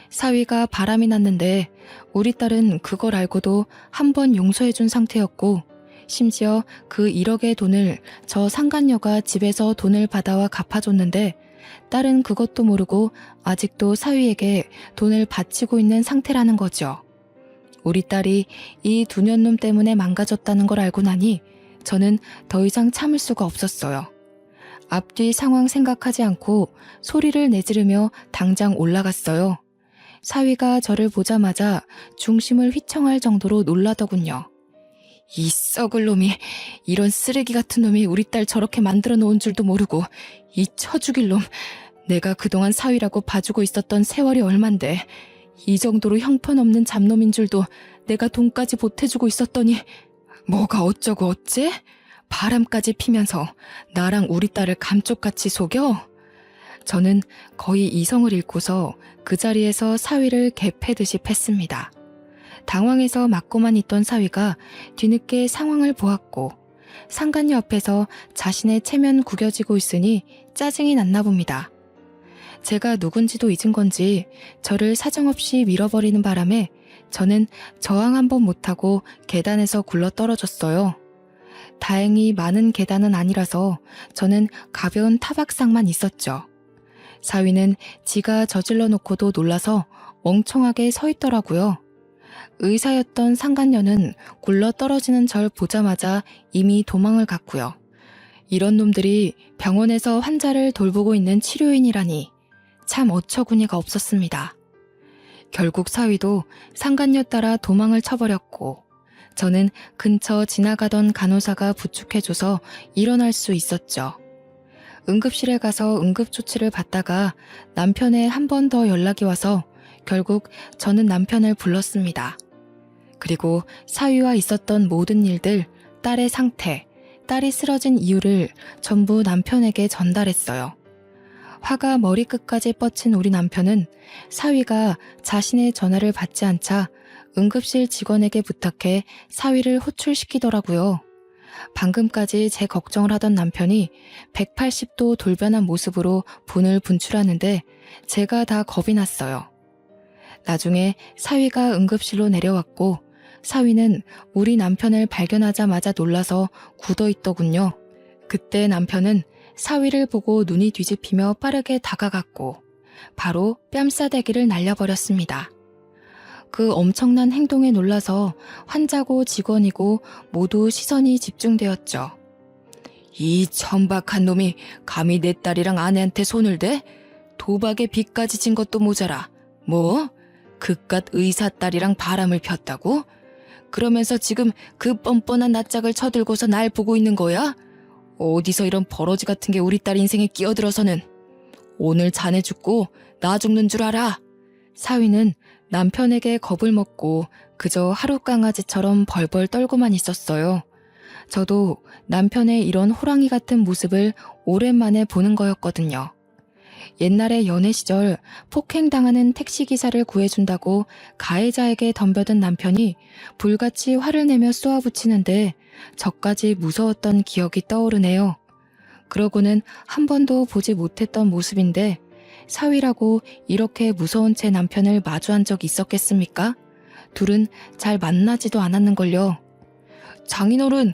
사위가 바람이 났는데 우리 딸은 그걸 알고도 한 번 용서해준 상태였고 심지어 그 1억의 돈을 저 상간녀가 집에서 돈을 받아와 갚아줬는데 딸은 그것도 모르고 아직도 사위에게 돈을 바치고 있는 상태라는 거죠. 우리 딸이 이 두 년놈 때문에 망가졌다는 걸 알고 나니 저는 더 이상 참을 수가 없었어요. 앞뒤 상황 생각하지 않고 소리를 내지르며 당장 올라갔어요. 사위가 저를 보자마자 중심을 휘청할 정도로 놀라더군요. 이 썩을 놈이, 이런 쓰레기 같은 놈이 우리 딸 저렇게 만들어 놓은 줄도 모르고, 이 처죽일 놈, 내가 그동안 사위라고 봐주고 있었던 세월이 얼만데 이 정도로 형편없는 잡놈인 줄도 내가 돈까지 보태주고 있었더니 뭐가 어쩌고 어째? 바람까지 피면서 나랑 우리 딸을 감쪽같이 속여? 저는 거의 이성을 잃고서 그 자리에서 사위를 개패듯이 팼습니다. 당황해서 맞고만 있던 사위가 뒤늦게 상황을 보았고 상간녀 앞에서 자신의 체면 구겨지고 있으니 짜증이 났나 봅니다. 제가 누군지도 잊은 건지 저를 사정없이 밀어버리는 바람에 저는 저항 한 번 못하고 계단에서 굴러 떨어졌어요. 다행히 많은 계단은 아니라서 저는 가벼운 타박상만 있었죠. 사위는 지가 저질러 놓고도 놀라서 멍청하게 서 있더라고요. 의사였던 상간녀는 굴러 떨어지는 절 보자마자 이미 도망을 갔고요. 이런 놈들이 병원에서 환자를 돌보고 있는 치료인이라니 참 어처구니가 없었습니다. 결국 사위도 상간녀 따라 도망을 쳐버렸고 저는 근처 지나가던 간호사가 부축해줘서 일어날 수 있었죠. 응급실에 가서 응급조치를 받다가 남편의 한 번 더 연락이 와서 결국 저는 남편을 불렀습니다. 그리고 사위와 있었던 모든 일들, 딸의 상태, 딸이 쓰러진 이유를 전부 남편에게 전달했어요. 화가 머리끝까지 뻗친 우리 남편은 사위가 자신의 전화를 받지 않자 응급실 직원에게 부탁해 사위를 호출시키더라고요. 방금까지 제 걱정을 하던 남편이 180도 돌변한 모습으로 분을 분출하는데 제가 다 겁이 났어요. 나중에 사위가 응급실로 내려왔고 사위는 우리 남편을 발견하자마자 놀라서 굳어있더군요. 그때 남편은 사위를 보고 눈이 뒤집히며 빠르게 다가갔고 바로 뺨싸대기를 날려버렸습니다. 그 엄청난 행동에 놀라서 환자고 직원이고 모두 시선이 집중되었죠. 이 천박한 놈이 감히 내 딸이랑 아내한테 손을 대? 도박에 빚까지 진 것도 모자라. 뭐? 그깟 의사 딸이랑 바람을 폈다고? 그러면서 지금 그 뻔뻔한 낯짝을 쳐들고서 날 보고 있는 거야? 어디서 이런 버러지 같은 게 우리 딸 인생에 끼어들어서는. 오늘 자네 죽고 나 죽는 줄 알아. 사위는 남편에게 겁을 먹고 그저 하루 강아지처럼 벌벌 떨고만 있었어요. 저도 남편의 이런 호랑이 같은 모습을 오랜만에 보는 거였거든요. 옛날에 연애 시절 폭행당하는 택시기사를 구해준다고 가해자에게 덤벼든 남편이 불같이 화를 내며 쏘아붙이는데 저까지 무서웠던 기억이 떠오르네요. 그러고는 한 번도 보지 못했던 모습인데 사위라고 이렇게 무서운 제 남편을 마주한 적 있었겠습니까? 둘은 잘 만나지도 않았는걸요. 장인어른,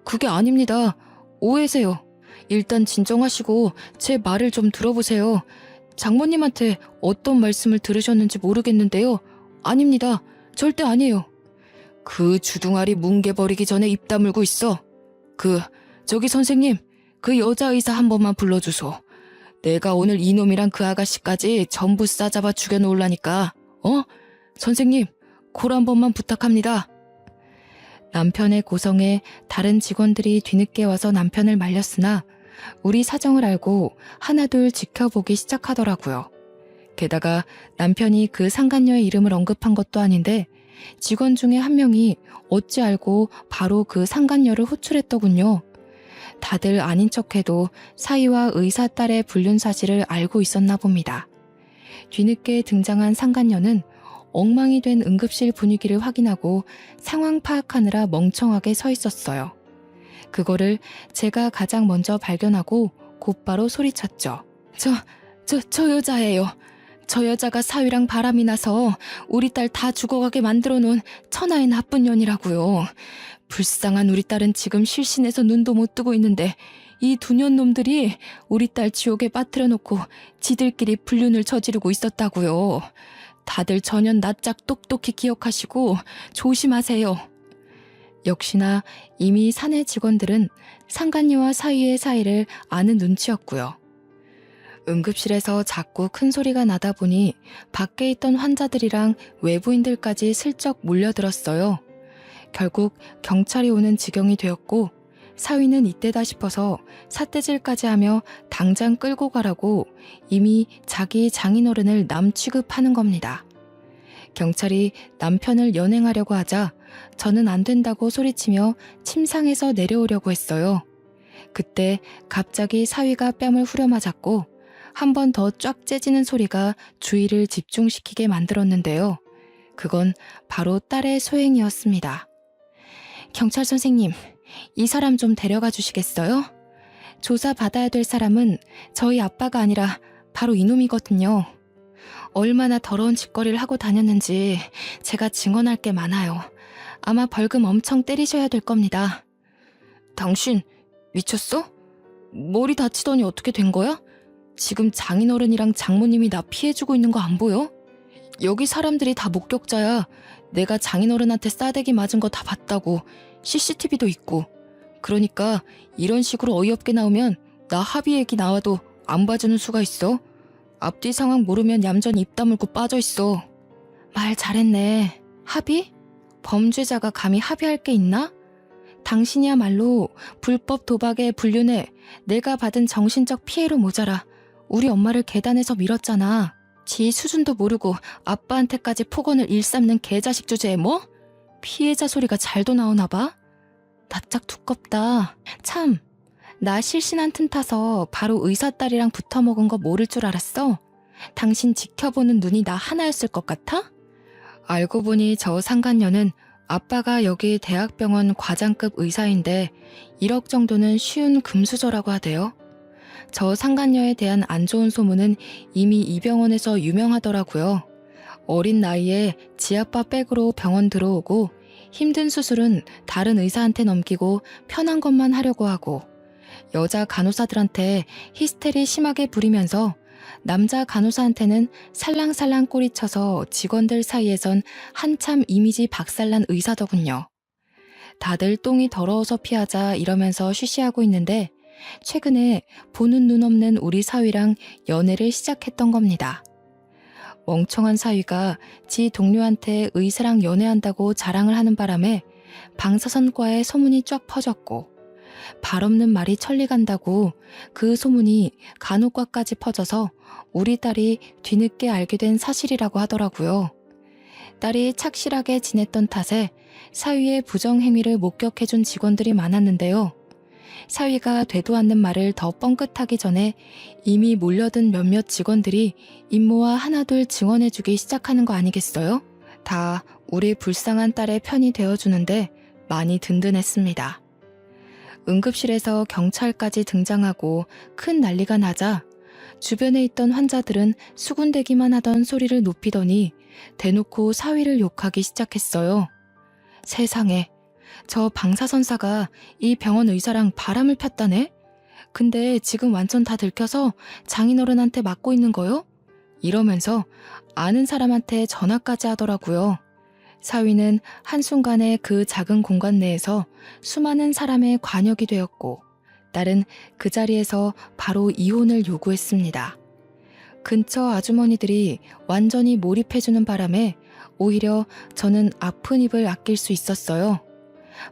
그게 아닙니다. 오해세요. 일단 진정하시고 제 말을 좀 들어보세요. 장모님한테 어떤 말씀을 들으셨는지 모르겠는데요. 아닙니다. 절대 아니에요. 그 주둥아리 뭉개버리기 전에 입 다물고 있어. 저기 선생님, 그 여자 의사 한 번만 불러주소. 내가 오늘 이놈이랑 그 아가씨까지 전부 싸잡아 죽여놓으려니까. 선생님, 콜 한 번만 부탁합니다. 남편의 고성에 다른 직원들이 뒤늦게 와서 남편을 말렸으나 우리 사정을 알고 하나둘 지켜보기 시작하더라고요. 게다가 남편이 그 상간녀의 이름을 언급한 것도 아닌데 직원 중에 한 명이 어찌 알고 바로 그 상간녀를 호출했더군요. 다들 아닌 척해도 사위와 의사 딸의 불륜 사실을 알고 있었나 봅니다. 뒤늦게 등장한 상간녀는 엉망이 된 응급실 분위기를 확인하고 상황 파악하느라 멍청하게 서 있었어요. 그거를 제가 가장 먼저 발견하고 곧바로 소리쳤죠. 저 여자예요. 저 여자가 사위랑 바람이 나서 우리 딸 다 죽어가게 만들어 놓은 천하의 나쁜 년이라고요. 불쌍한 우리 딸은 지금 실신해서 눈도 못 뜨고 있는데 이 두 년 놈들이 우리 딸 지옥에 빠뜨려 놓고 지들끼리 불륜을 저지르고 있었다고요. 다들 전년 낯짝 똑똑히 기억하시고 조심하세요. 역시나 이미 사내 직원들은 상간녀와 사위의 사이를 아는 눈치였고요. 응급실에서 자꾸 큰 소리가 나다 보니 밖에 있던 환자들이랑 외부인들까지 슬쩍 몰려들었어요. 결국 경찰이 오는 지경이 되었고 사위는 이때다 싶어서 삿대질까지 하며 당장 끌고 가라고 이미 자기 장인어른을 남 취급하는 겁니다. 경찰이 남편을 연행하려고 하자 저는 안 된다고 소리치며 침상에서 내려오려고 했어요. 그때 갑자기 사위가 뺨을 후려맞았고 한 번 더 쫙 째지는 소리가 주의를 집중시키게 만들었는데요. 그건 바로 딸의 소행이었습니다. 경찰 선생님, 이 사람 좀 데려가 주시겠어요? 조사받아야 될 사람은 저희 아빠가 아니라 바로 이놈이거든요. 얼마나 더러운 짓거리를 하고 다녔는지 제가 증언할 게 많아요. 아마 벌금 엄청 때리셔야 될 겁니다. 당신 미쳤어? 머리 다치더니 어떻게 된 거야? 지금 장인어른이랑 장모님이 나 피해주고 있는 거 안 보여? 여기 사람들이 다 목격자야. 내가 장인어른한테 싸대기 맞은 거 다 봤다고. CCTV도 있고. 그러니까 이런 식으로 어이없게 나오면 나 합의 얘기 나와도 안 봐주는 수가 있어. 앞뒤 상황 모르면 얌전히 입 다물고 빠져있어. 말 잘했네. 합의? 범죄자가 감히 합의할 게 있나? 당신이야말로 불법 도박에 불륜해 내가 받은 정신적 피해로 모자라 우리 엄마를 계단에서 밀었잖아. 지 수준도 모르고 아빠한테까지 폭언을 일삼는 개자식 주제에 뭐? 피해자 소리가 잘도 나오나 봐? 낯짝 두껍다. 참, 나 실신한 틈 타서 바로 의사 딸이랑 붙어먹은 거 모를 줄 알았어? 당신 지켜보는 눈이 나 하나였을 것 같아? 알고 보니 저 상간녀는 아빠가 여기 대학병원 과장급 의사인데 1억 정도는 쉬운 금수저라고 하대요. 저 상간녀에 대한 안 좋은 소문은 이미 이 병원에서 유명하더라고요. 어린 나이에 지아빠 백으로 병원 들어오고 힘든 수술은 다른 의사한테 넘기고 편한 것만 하려고 하고 여자 간호사들한테 히스테리 심하게 부리면서 남자 간호사한테는 살랑살랑 꼬리쳐서 직원들 사이에선 한참 이미지 박살난 의사더군요. 다들 똥이 더러워서 피하자 이러면서 쉬쉬하고 있는데 최근에 보는 눈 없는 우리 사위랑 연애를 시작했던 겁니다. 멍청한 사위가 지 동료한테 의사랑 연애한다고 자랑을 하는 바람에 방사선과의 소문이 쫙 퍼졌고 발 없는 말이 천리 간다고 그 소문이 간호과까지 퍼져서 우리 딸이 뒤늦게 알게 된 사실이라고 하더라고요. 딸이 착실하게 지냈던 탓에 사위의 부정행위를 목격해준 직원들이 많았는데요. 사위가 되도 않는 말을 더 뻥끗하기 전에 이미 몰려든 몇몇 직원들이 임모와 하나둘 증언해주기 시작하는 거 아니겠어요? 다 우리 불쌍한 딸의 편이 되어주는데 많이 든든했습니다. 응급실에서 경찰까지 등장하고 큰 난리가 나자 주변에 있던 환자들은 수군대기만 하던 소리를 높이더니 대놓고 사위를 욕하기 시작했어요. 세상에, 저 방사선사가 이 병원 의사랑 바람을 폈다네? 근데 지금 완전 다 들켜서 장인어른한테 맞고 있는 거요? 이러면서 아는 사람한테 전화까지 하더라고요. 사위는 한순간에 그 작은 공간 내에서 수많은 사람의 관역이 되었고 딸은 그 자리에서 바로 이혼을 요구했습니다. 근처 아주머니들이 완전히 몰입해주는 바람에 오히려 저는 아픈 입을 아낄 수 있었어요.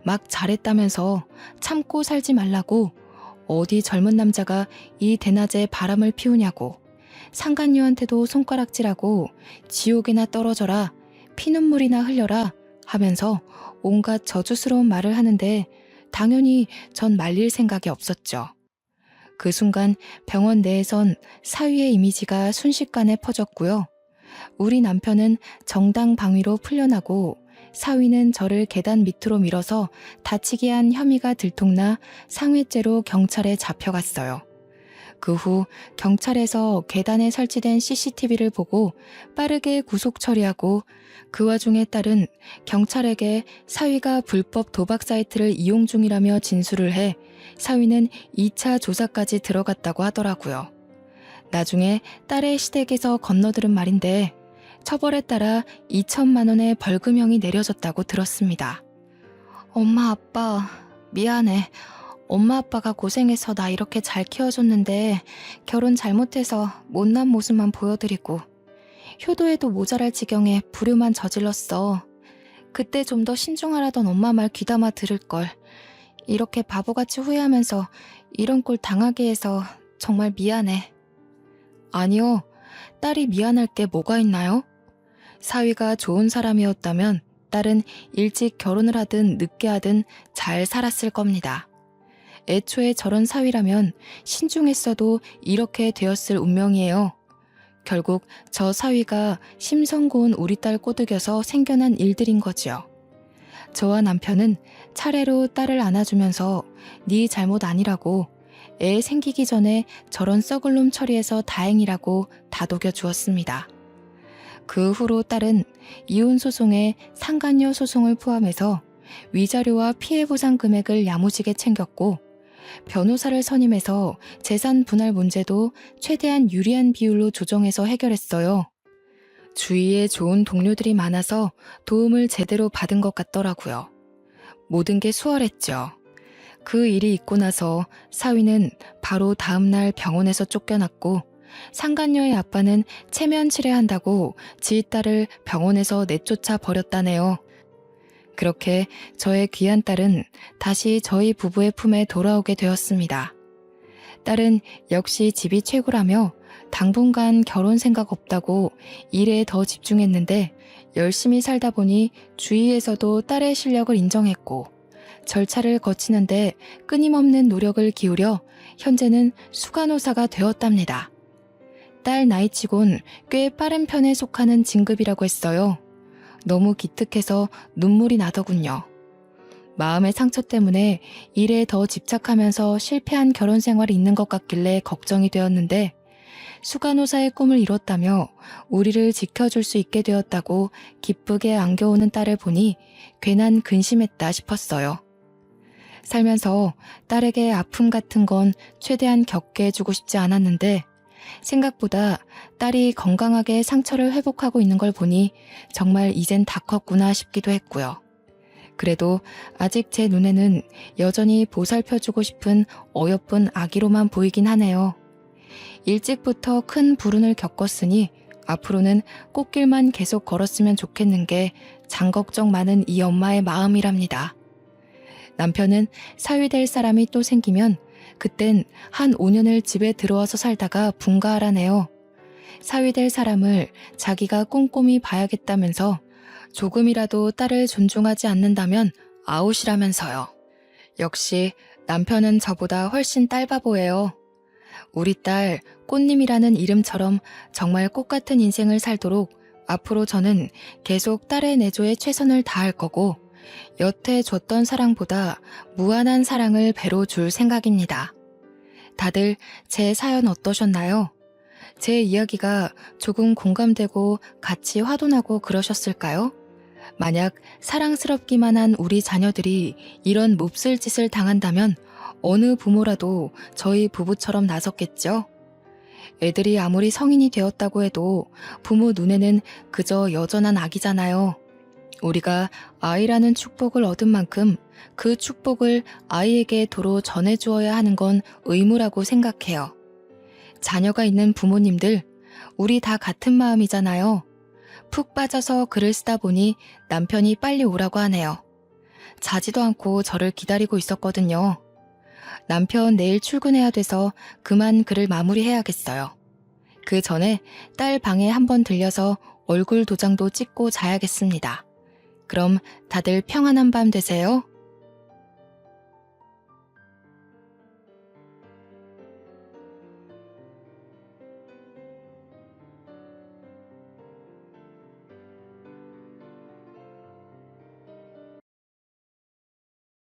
막 잘했다면서 참고 살지 말라고 어디 젊은 남자가 이 대낮에 바람을 피우냐고 상간녀한테도 손가락질하고 지옥이나 떨어져라 피눈물이나 흘려라 하면서 온갖 저주스러운 말을 하는데 당연히 전 말릴 생각이 없었죠. 그 순간 병원 내에선 사위의 이미지가 순식간에 퍼졌고요. 우리 남편은 정당 방위로 풀려나고 사위는 저를 계단 밑으로 밀어서 다치게 한 혐의가 들통나 상해죄로 경찰에 잡혀갔어요. 그 후 경찰에서 계단에 설치된 CCTV를 보고 빠르게 구속 처리하고 그 와중에 딸은 경찰에게 사위가 불법 도박 사이트를 이용 중이라며 진술을 해 사위는 2차 조사까지 들어갔다고 하더라고요. 나중에 딸의 시댁에서 건너들은 말인데 처벌에 따라 2천만 원의 벌금형이 내려졌다고 들었습니다. 엄마 아빠 미안해. 엄마 아빠가 고생해서 나 이렇게 잘 키워줬는데 결혼 잘못해서 못난 모습만 보여드리고 효도에도 모자랄 지경에 불효만 저질렀어. 그때 좀 더 신중하라던 엄마 말 귀담아 들을걸. 이렇게 바보같이 후회하면서 이런 꼴 당하게 해서 정말 미안해. 아니요. 딸이 미안할 게 뭐가 있나요? 사위가 좋은 사람이었다면 딸은 일찍 결혼을 하든 늦게 하든 잘 살았을 겁니다. 애초에 저런 사위라면 신중했어도 이렇게 되었을 운명이에요. 결국 저 사위가 심성 고운 우리 딸 꼬드겨서 생겨난 일들인 거지요. 저와 남편은 차례로 딸을 안아주면서 네 잘못 아니라고 애 생기기 전에 저런 썩을 놈 처리해서 다행이라고 다독여 주었습니다. 그 후로 딸은 이혼 소송에 상간녀 소송을 포함해서 위자료와 피해보상 금액을 야무지게 챙겼고 변호사를 선임해서 재산 분할 문제도 최대한 유리한 비율로 조정해서 해결했어요. 주위에 좋은 동료들이 많아서 도움을 제대로 받은 것 같더라고요. 모든 게 수월했죠. 그 일이 있고 나서 사위는 바로 다음날 병원에서 쫓겨났고 상간녀의 아빠는 체면 치레한다고 지 딸을 병원에서 내쫓아 버렸다네요. 그렇게 저의 귀한 딸은 다시 저희 부부의 품에 돌아오게 되었습니다. 딸은 역시 집이 최고라며 당분간 결혼 생각 없다고 일에 더 집중했는데 열심히 살다 보니 주위에서도 딸의 실력을 인정했고 절차를 거치는데 끊임없는 노력을 기울여 현재는 수간호사가 되었답니다. 딸 나이치곤 꽤 빠른 편에 속하는 진급이라고 했어요. 너무 기특해서 눈물이 나더군요. 마음의 상처 때문에 일에 더 집착하면서 실패한 결혼 생활이 있는 것 같길래 걱정이 되었는데 수간호사의 꿈을 이뤘다며 우리를 지켜줄 수 있게 되었다고 기쁘게 안겨오는 딸을 보니 괜한 근심했다 싶었어요. 살면서 딸에게 아픔 같은 건 최대한 겪게 해주고 싶지 않았는데 생각보다 딸이 건강하게 상처를 회복하고 있는 걸 보니 정말 이젠 다 컸구나 싶기도 했고요. 그래도 아직 제 눈에는 여전히 보살펴주고 싶은 어여쁜 아기로만 보이긴 하네요. 일찍부터 큰 불운을 겪었으니 앞으로는 꽃길만 계속 걸었으면 좋겠는 게 장걱정 많은 이 엄마의 마음이랍니다. 남편은 사위될 사람이 또 생기면 그땐 한 5년을 집에 들어와서 살다가 분가하라네요. 사위될 사람을 자기가 꼼꼼히 봐야겠다면서 조금이라도 딸을 존중하지 않는다면 아웃이라면서요. 역시 남편은 저보다 훨씬 딸바보예요. 우리 딸 꽃님이라는 이름처럼 정말 꽃같은 인생을 살도록 앞으로 저는 계속 딸의 내조에 최선을 다할 거고 여태 줬던 사랑보다 무한한 사랑을 배로 줄 생각입니다. 다들 제 사연 어떠셨나요? 제 이야기가 조금 공감되고 같이 화도나고 그러셨을까요? 만약 사랑스럽기만 한 우리 자녀들이 이런 몹쓸 짓을 당한다면 어느 부모라도 저희 부부처럼 나섰겠죠? 애들이 아무리 성인이 되었다고 해도 부모 눈에는 그저 여전한 아기잖아요. 우리가 아이라는 축복을 얻은 만큼 그 축복을 아이에게 도로 전해주어야 하는 건 의무라고 생각해요. 자녀가 있는 부모님들, 우리 다 같은 마음이잖아요. 푹 빠져서 글을 쓰다 보니 남편이 빨리 오라고 하네요. 자지도 않고 저를 기다리고 있었거든요. 남편 내일 출근해야 돼서 그만 글을 마무리해야겠어요. 그 전에 딸 방에 한번 들려서 얼굴 도장도 찍고 자야겠습니다. 그럼 다들 평안한 밤 되세요.